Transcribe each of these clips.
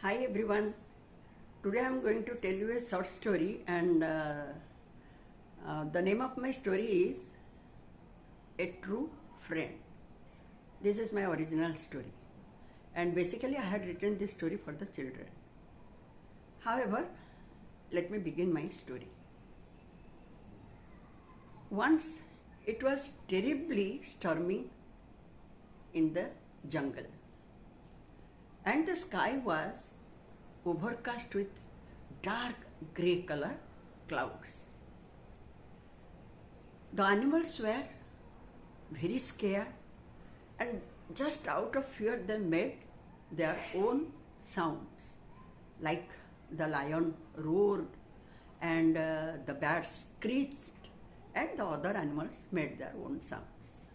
Hi everyone. Today I am going to tell you a short story, and the name of my story is A True Friend. This is my original story, and basically I had written this story for the children. However, let me begin my story. Once it was terribly storming in the jungle, and the sky was overcast with dark grey color clouds. The animals were very scared, and just out of fear they made their own sounds, like the lion roared and the bear screeched, and the other animals made their own sounds.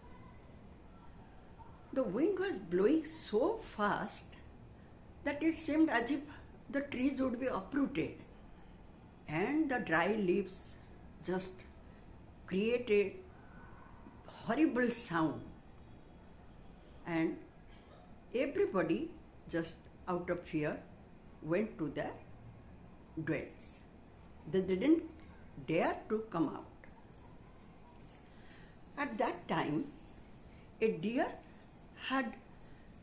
The wind was blowing so fast that it seemed as if the trees would be uprooted, and the dry leaves just created horrible sound, and everybody just out of fear went to their dwells. They didn't dare to come out. At that time, a deer had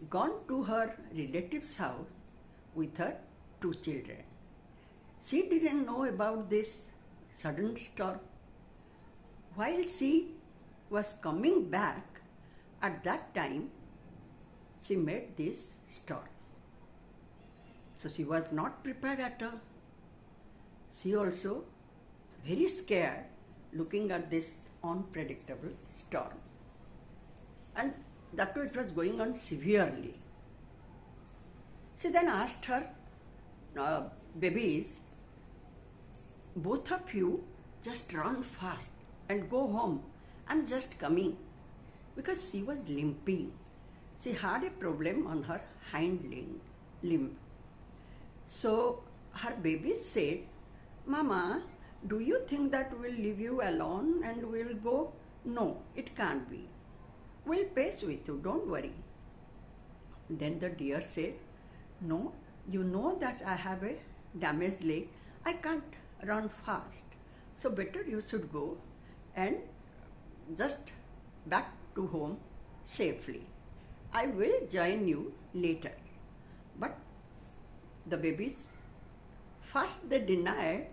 gone to her relative's house with her 2 children. She didn't know about this sudden storm. While she was coming back, at that time, she met this storm. So she was not prepared at all. She also very scared looking at this unpredictable storm. And that too, it was going on severely. She then asked her babies, both of you just run fast and go home. I'm just coming. Because she was limping. She had a problem on her hind limb. So her babies said, Mama, do you think that we'll leave you alone and we'll go? No, it can't be. We'll pace with you, don't worry. Then the deer said, no, you know that I have a damaged leg. I can't run fast. So better you should go and just back to home safely. I will join you later. But the babies, first they denied,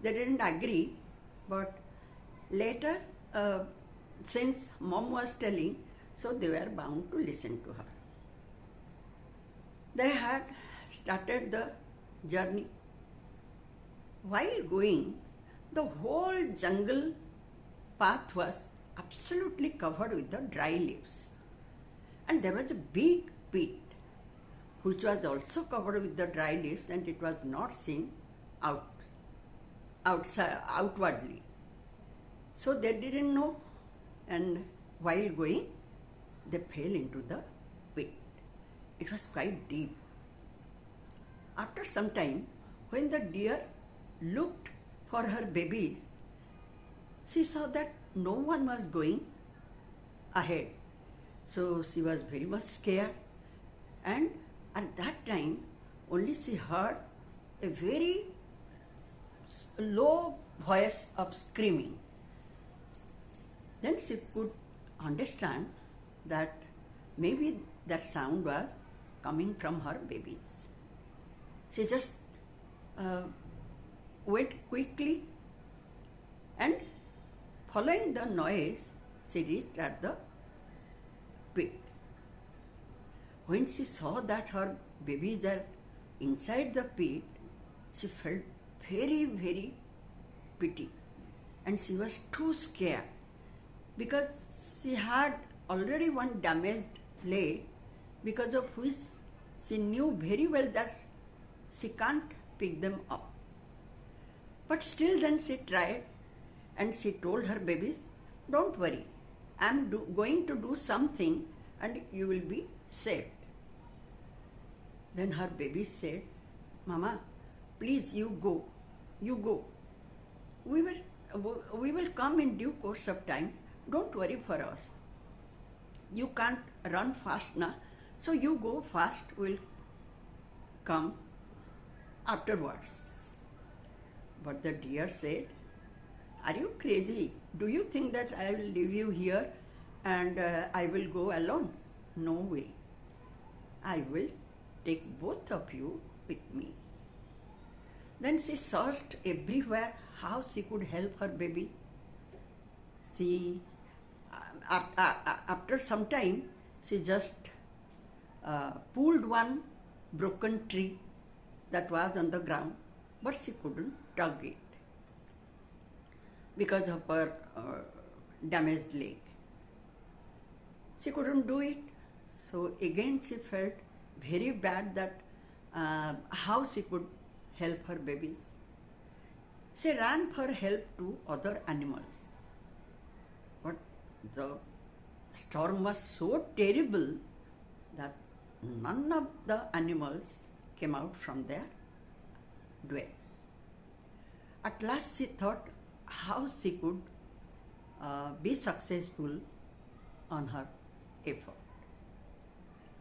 they didn't agree, but later, since mom was telling, so they were bound to listen to her. They had started the journey. While going, the whole jungle path was absolutely covered with the dry leaves. And there was a big pit which was also covered with the dry leaves, and it was not seen outwardly. So they didn't know, and while going, they fell into the pit. It was quite deep. After some time, when the deer looked for her babies, she saw that no one was going ahead. So she was very much scared, and at that time only she heard a very low voice of screaming. Then she could understand that maybe that sound was coming from her babies. She just went quickly, and following the noise, she reached at the pit. When she saw that her babies are inside the pit, she felt very, very pity, and she was too scared because she had already one damaged leg, because of which she knew very well that she can't pick them up. But still then she tried, and she told her babies, don't worry, I'm going to do something and you will be saved. Then her babies said, Mama, please you go. We will come in due course of time. Don't worry for us. You can't run fast now, so you go fast, we'll come afterwards. But the deer said, "Are you crazy? Do you think that I will leave you here and I will go alone? No way. I will take both of you with me." Then she searched everywhere how she could help her babies. She, after some time, she just pulled one broken tree that was on the ground, but she couldn't tug it because of her damaged leg. She couldn't do it. So again she felt very bad that how she could help her babies. She ran for help to other animals. But the storm was so terrible that none of the animals came out from their dwell. At last she thought how she could be successful on her effort.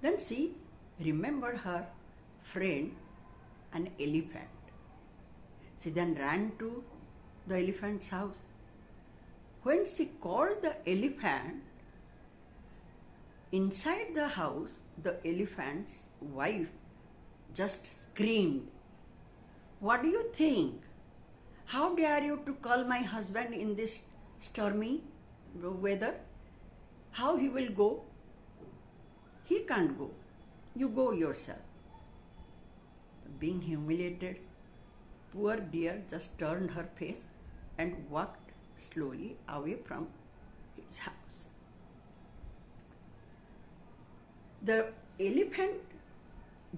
Then she remembered her friend, an elephant. She then ran to the elephant's house. When she called the elephant, inside the house, the elephant's wife just screamed, "What do you think? How dare you to call my husband in this stormy weather? How he will go? He can't go. You go yourself." Being humiliated, poor deer just turned her face and walked slowly away from his house. The elephant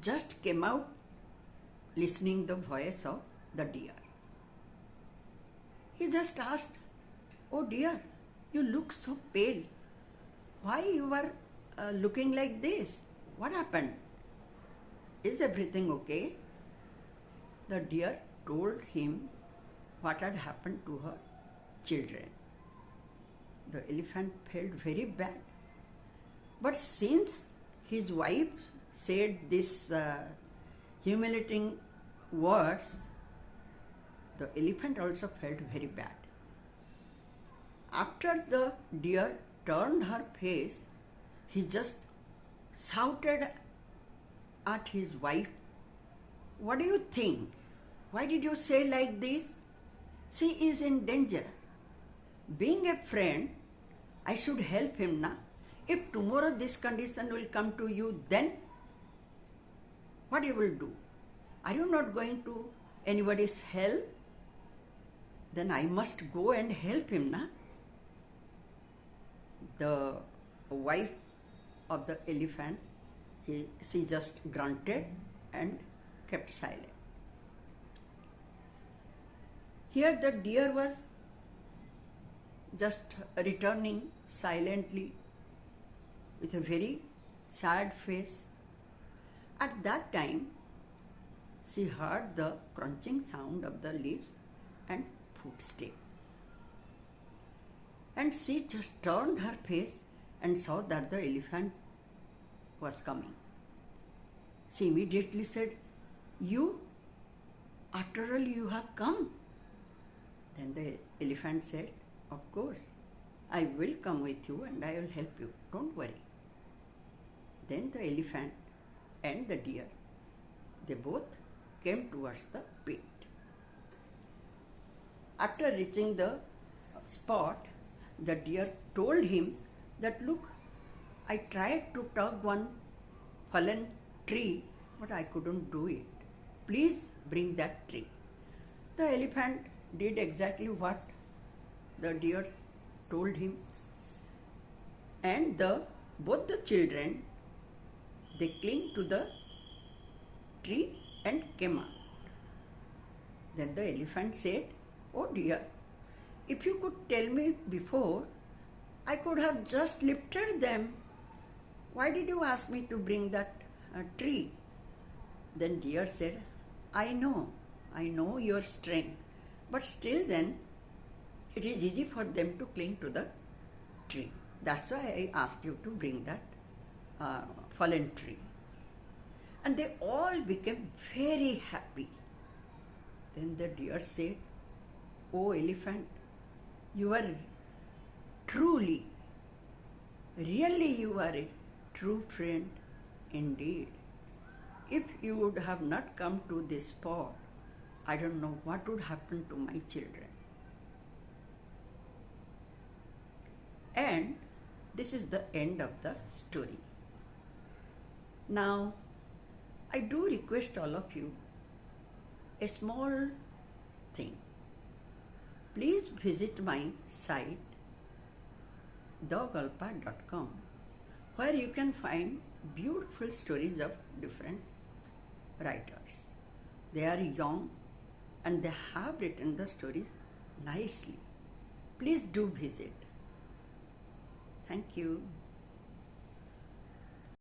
just came out listening the voice of the deer. He just asked, "Oh dear, you look so pale. Why you are looking like this? What happened? Is everything okay?" The deer told him what had happened to her children. The elephant felt very bad. But since his wife said these humiliating words, the elephant also felt very bad. After the deer turned her face, he just shouted at his wife, "What do you think? Why did you say like this? She is in danger. Being a friend, I should help him now. If tomorrow this condition will come to you, then what you will do? Are you not going to anybody's help? Then I must go and help him now." The wife of the elephant, she just grunted and kept silent. Here the deer was just returning silently with a very sad face. At that time, she heard the crunching sound of the leaves and footsteps. And she just turned her face and saw that the elephant was coming. She immediately said, "You, after all, you have come." Then the elephant said, "Of course, I will come with you and I will help you. Don't worry." Then the elephant and the deer, they both came towards the pit. After reaching the spot, the deer told him that, "Look, I tried to tug one fallen tree, but I couldn't do it. Please bring that tree." The elephant did exactly what the deer told him, and both the children, they clung to the tree and came out. Then the elephant said, "Oh dear, if you could tell me before, I could have just lifted them. Why did you ask me to bring that tree?" Then deer said, I know your strength, but still then, it is easy for them to cling to the tree. That's why I asked you to bring that fallen tree." And they all became very happy Then the deer said, "Oh elephant, you are truly, really you are a true friend indeed. If you would have not come to this spot, I don't know what would happen to my children." And this is the end of the story. Now, I do request all of you a small thing. Please visit my site thegalpa.com, where you can find beautiful stories of different writers. They are young and they have written the stories nicely. Please do visit. Thank you.